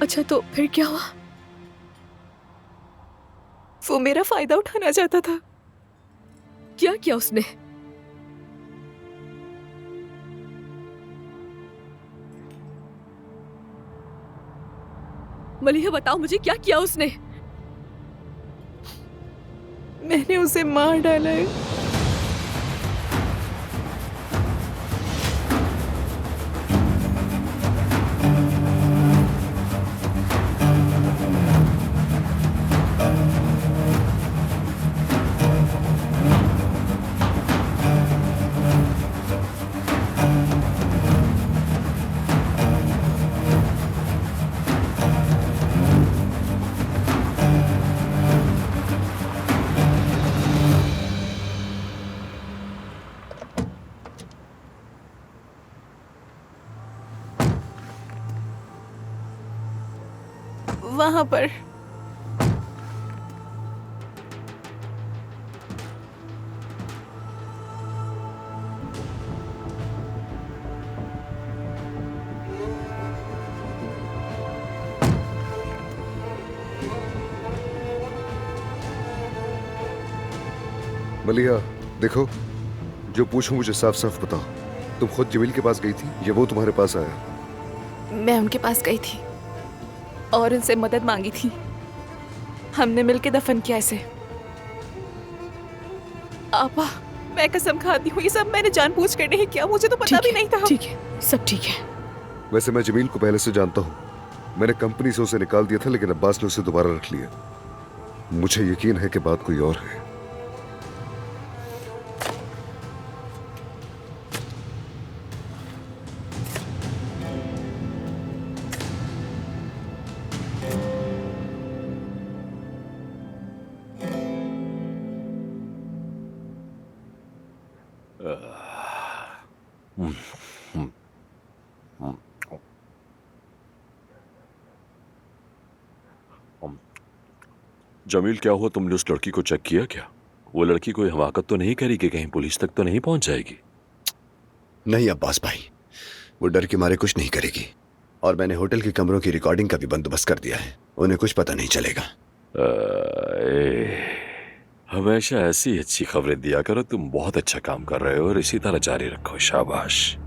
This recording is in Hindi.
अच्छा तो फिर क्या हुआ? वो मेरा फायदा उठाना चाहता था। क्या किया उसने? मलिहा बताओ मुझे, क्या किया उसने? मैंने उसे मार डाला है। वहां पर। मलिहा, देखो, जो पूछूं मुझे साफ साफ बताओ। तुम खुद जमील के पास गई थी या वो तुम्हारे पास आया? मैं उनके पास गई थी और उनसे मदद मांगी थी। हमने मिलकर दफन किया इसे। आपा, मैं कसम खाती हूँ ये सब मैंने जानबूझ कर नहीं किया। मुझे तो पता भी नहीं था। ठीक है, सब ठीक है। वैसे मैं जमील को पहले से जानता हूँ। मैंने कंपनी से उसे निकाल दिया था, लेकिन अब्बास ने उसे दोबारा रख लिया। मुझे यकीन है कि बात कोई और है। जमील, क्या हुआ? तुमने उस लड़की को चेक किया क्या? वो लड़की कोई हमाकत तो नहीं करी कि कहीं पुलिस तक तो नहीं पहुंच जाएगी? नहीं अब्बास भाई, वो डर के मारे कुछ नहीं करेगी। और मैंने होटल के कमरों की रिकॉर्डिंग का भी बंदोबस्त कर दिया है। उन्हें कुछ पता नहीं चलेगा। हमेशा ऐसी अच्छी खबरें दिया करो। तुम बहुत अच्छा काम कर रहे हो और इसी तरह जारी रखो। शाबाश।